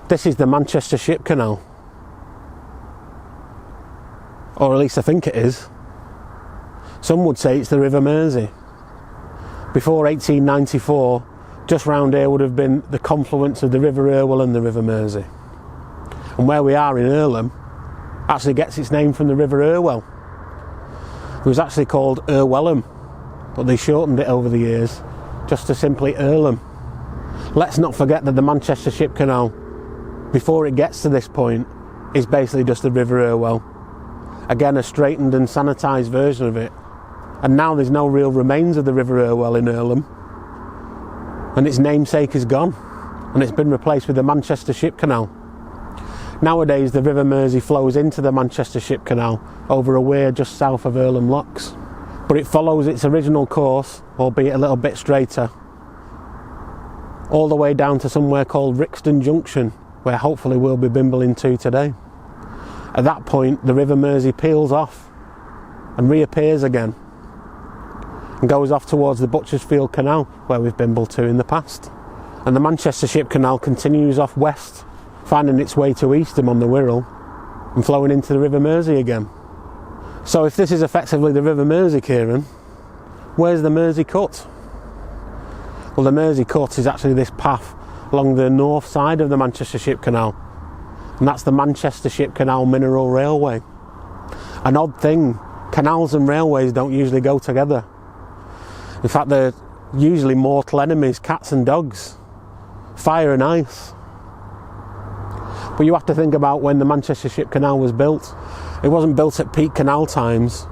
This is the Manchester Ship Canal. Or at least I think it is. Some would say it's the River Mersey. Before 1894, just round here would have been the confluence of the River Irwell and the River Mersey. And where we are in Irlam actually gets its name from the River Irwell. It was actually called Irwellum, but they shortened it over the years just to simply Irlam. Let's not forget that the Manchester Ship Canal, before it gets to this point, is basically just the River Irwell. Again, a straightened and sanitised version of it. And now there's no real remains of the River Irwell in Irlam, and its namesake is gone, and it's been replaced with the Manchester Ship Canal. Nowadays the River Mersey flows into the Manchester Ship Canal over a weir just south of Irlam Locks, but it follows its original course, albeit a little bit straighter, all the way down to somewhere called Rixton Junction, where hopefully we'll be bimbling to today. At that point the River Mersey peels off and reappears again and goes off towards the Butchersfield Canal, where we've bimbled to in the past. And the Manchester Ship Canal continues off west, finding its way to Eastham on the Wirral and flowing into the River Mersey again. So if this is effectively the River Mersey, Kieran, where's the Mersey Cut? Well, the Mersey Cut is actually this path along the north side of the Manchester Ship Canal, and that's the Manchester Ship Canal Mineral Railway. An odd thing, canals and railways don't usually go together. In fact, they're usually mortal enemies, cats and dogs, fire and ice. But you have to think about when the Manchester Ship Canal was built. It wasn't built at peak canal times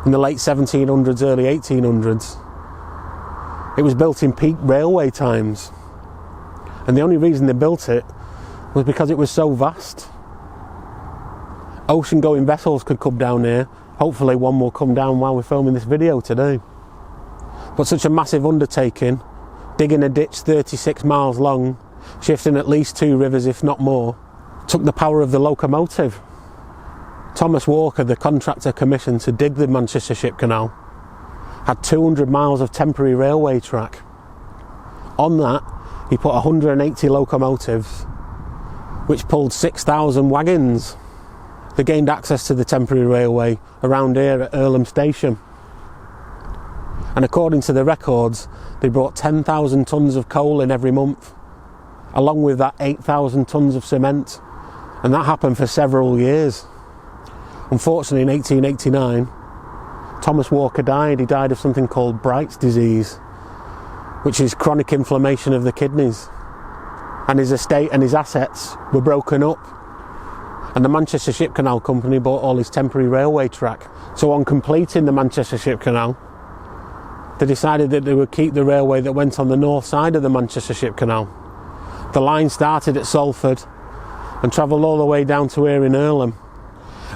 in the late 1700s, early 1800s. It was built in peak railway times. And the only reason they built it was because it was so vast. Ocean-going vessels could come down here. Hopefully one will come down while we're filming this video today. But such a massive undertaking, digging a ditch 36 miles long, shifting at least 2 rivers if not more, took the power of the locomotive. Thomas Walker, the contractor commissioned to dig the Manchester Ship Canal, had 200 miles of temporary railway track. On that, he put 180 locomotives, which pulled 6,000 wagons. They gained access to the temporary railway around here at Irlam Station. And according to the records, they brought 10,000 tonnes of coal in every month, along with that 8,000 tonnes of cement, and that happened for several years. Unfortunately, in 1889, Thomas Walker died. He died of something called Bright's disease, which is chronic inflammation of the kidneys, and his estate and his assets were broken up, and the Manchester Ship Canal Company bought all his temporary railway track. So on completing the Manchester Ship Canal, they decided that they would keep the railway that went on the north side of the Manchester Ship Canal. The line started at Salford and travelled all the way down to here in Irlam,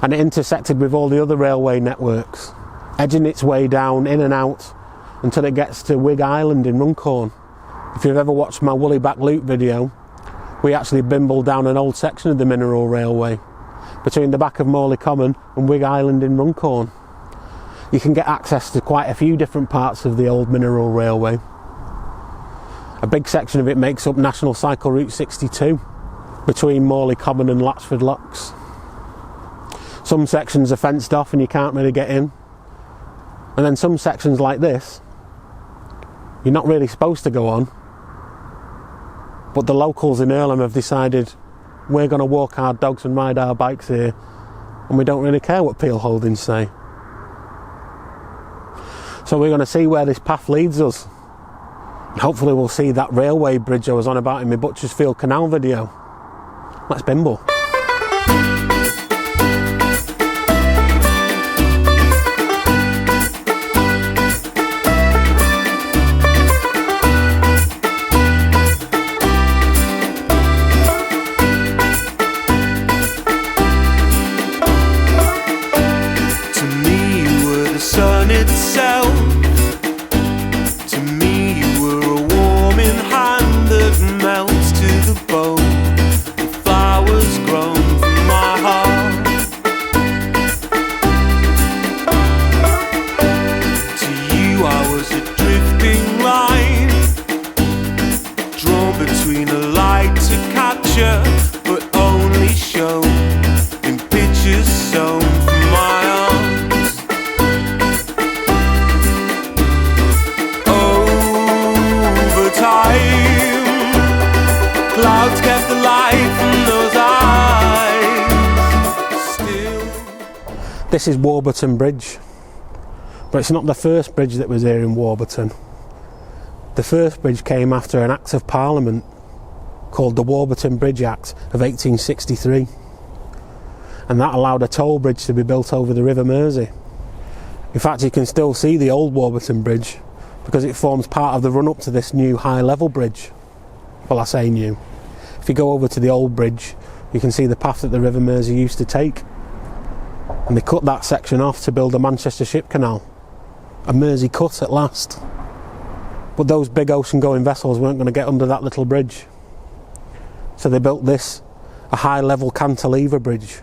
and it intersected with all the other railway networks, edging its way down in and out until it gets to Wigg Island in Runcorn. If you've ever watched my Woolly Back Loop video, we actually bimbled down an old section of the Mineral Railway between the back of Morley Common and Wigg Island in Runcorn. You can get access to quite a few different parts of the old Mineral Railway. A big section of it makes up National Cycle Route 62 between Morley Common and Latchford Locks. Some sections are fenced off and you can't really get in, and then some sections like this you're not really supposed to go on, but the locals in Irlam have decided we're going to walk our dogs and ride our bikes here, and we don't really care what Peel Holdings say. So we're going to see where this path leads us. Hopefully we'll see that railway bridge I was on about in my Butchersfield Canal video. Let's bimble. Flowers grow zone for my arms. Over time, clouds kept the light from those eyes. Still. This is Warburton Bridge, but it's not the first bridge that was here in Warburton. The first bridge came after an Act of Parliament called the Warburton Bridge Act of 1863, and that allowed a toll bridge to be built over the River Mersey. In fact, you can still see the old Warburton Bridge because it forms part of the run-up to this new high-level bridge. Well, I say new. If you go over to the old bridge, you can see the path that the River Mersey used to take, and they cut that section off to build a Manchester Ship Canal. A Mersey cut at last. But those big ocean-going vessels weren't going to get under that little bridge. So they built this, a high-level Cantilever Bridge,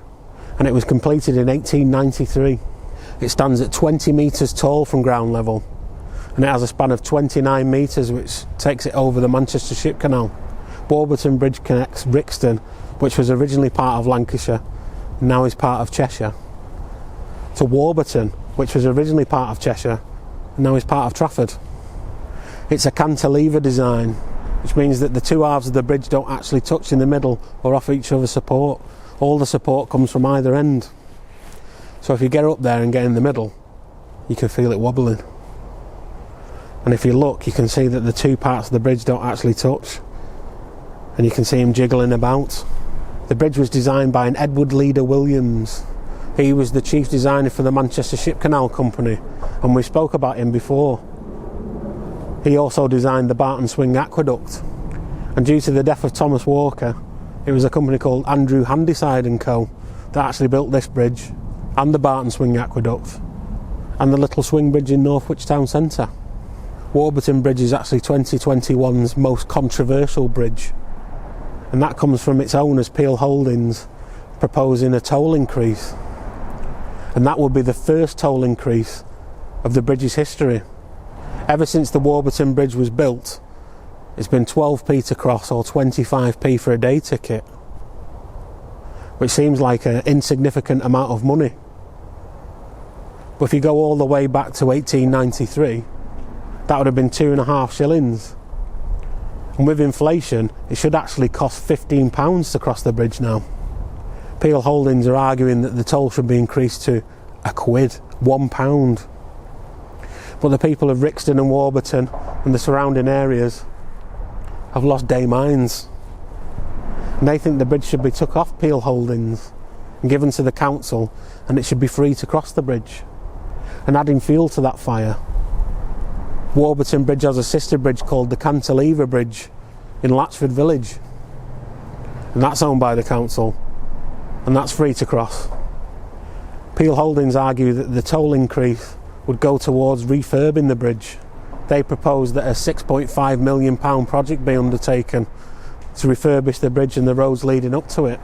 and it was completed in 1893. It stands at 20 metres tall from ground level, and it has a span of 29 metres, which takes it over the Manchester Ship Canal. Warburton Bridge connects Rixton, which was originally part of Lancashire, and now is part of Cheshire, to Warburton, which was originally part of Cheshire, and now is part of Trafford. It's a cantilever design, which means that the two halves of the bridge don't actually touch in the middle or offer each other support. All the support comes from either end. So if you get up there and get in the middle, you can feel it wobbling. And if you look, you can see that the two parts of the bridge don't actually touch, and you can see him jiggling about. The bridge was designed by an Edward Leader Williams. He was the chief designer for the Manchester Ship Canal Company, and we spoke about him before. He also designed the Barton Swing Aqueduct, and due to the death of Thomas Walker, it was a company called Andrew Handyside & Co. that actually built this bridge, and the Barton Swing Aqueduct, and the little swing bridge in Northwich Town Centre. Warburton Bridge is actually 2021's most controversial bridge, and that comes from its owners, Peel Holdings, proposing a toll increase. And that would be the first toll increase of the bridge's history. Ever since the Warburton Bridge was built, it's been 12p to cross or 25p for a day ticket, which seems like an insignificant amount of money. But if you go all the way back to 1893, that would have been 2.5 shillings. And with inflation, it should actually cost £15 to cross the bridge now. Peel Holdings are arguing that the toll should be increased to £1, £1. But the people of Rixton and Warburton and the surrounding areas have lost their minds. And they think the bridge should be took off Peel Holdings and given to the council, and it should be free to cross the bridge. And adding fuel to that fire, Warburton Bridge has a sister bridge called the Cantilever Bridge in Latchford Village, and that's owned by the council, and that's free to cross. Peel Holdings argue that the toll increase would go towards refurbing the bridge. They propose that a £6.5 million project be undertaken to refurbish the bridge and the roads leading up to it.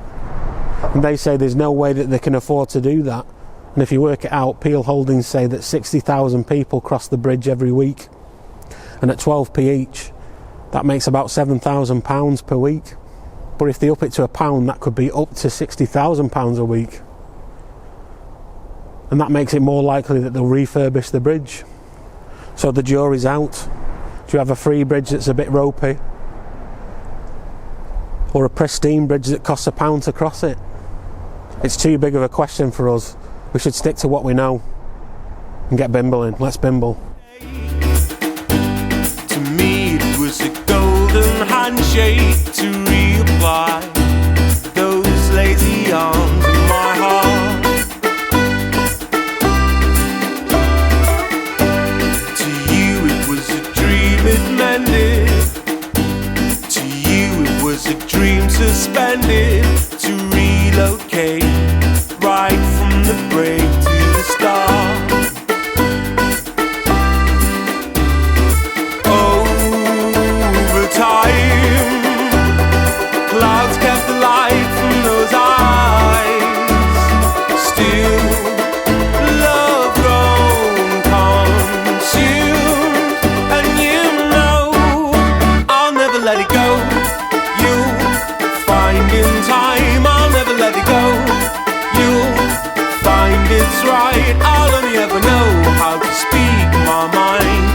And they say there's no way that they can afford to do that. And if you work it out, Peel Holdings say that 60,000 people cross the bridge every week. And at 12p each, that makes about £7,000 per week. But if they up it to £1, that could be up to £60,000 a week. And that makes it more likely that they'll refurbish the bridge. So the jury's out. Do you have a free bridge that's a bit ropey? Or a pristine bridge that costs £1 to cross it? It's too big of a question for us. We should stick to what we know and get bimbling. Let's bimble. To me it was a golden handshake to reapply those lazy arms in my heart. To you it was a dream it mended. To you it was a dream suspended. To relocate right from the break to the start. Over time, clouds kept the light from those eyes. it's right. I'll only ever know how to speak my mind.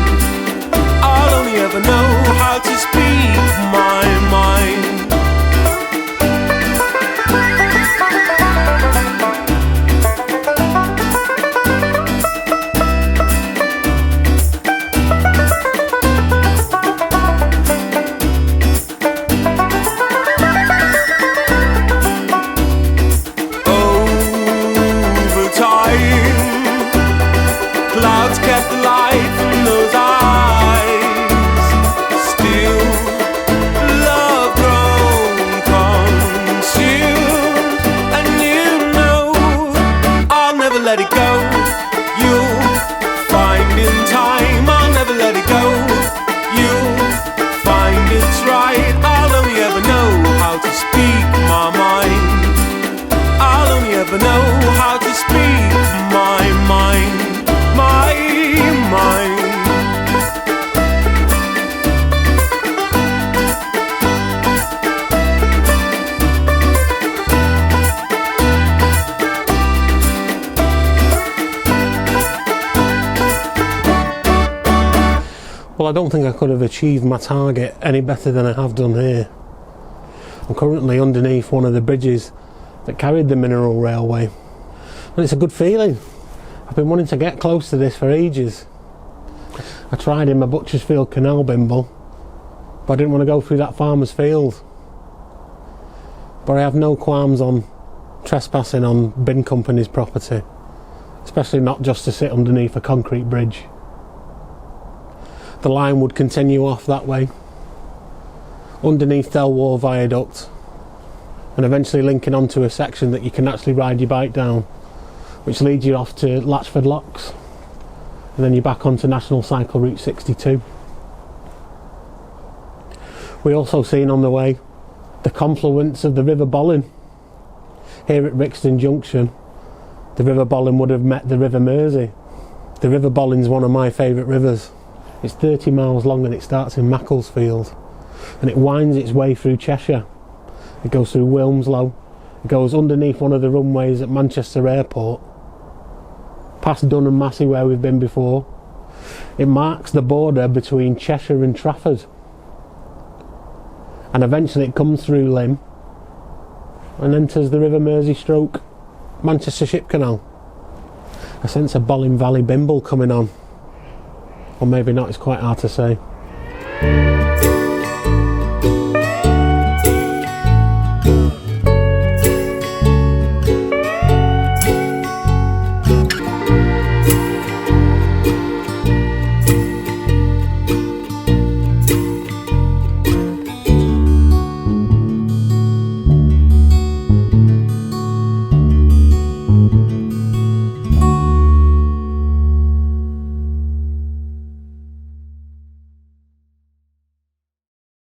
I'll only ever know how to speak my mind. Well, I don't think I could have achieved my target any better than I have done here. I'm currently underneath one of the bridges that carried the mineral railway, and it's a good feeling. I've been wanting to get close to this for ages. I tried in my Butchersfield Canal bimble, but I didn't want to go through that farmer's field. But I have no qualms on trespassing on bin company's property, especially not just to sit underneath a concrete bridge. The line would continue off that way, underneath Delwar Viaduct, and eventually linking onto a section that you can actually ride your bike down, which leads you off to Latchford Locks, and then you're back onto National Cycle Route 62. We also seen on the way the confluence of the River Bollin. Here at Rixton Junction, the River Bollin would have met the River Mersey. The River Bollin's one of my favourite rivers. It's 30 miles long and it starts in Macclesfield, and it winds its way through Cheshire. It goes through Wilmslow, it goes underneath one of the runways at Manchester Airport, past Dun and Massey where we've been before. It marks the border between Cheshire and Trafford, and eventually it comes through Lymm and enters the River Mersey stroke Manchester Ship Canal. I sense a Bollin Valley bimble coming on. Or maybe not, it's quite hard to say.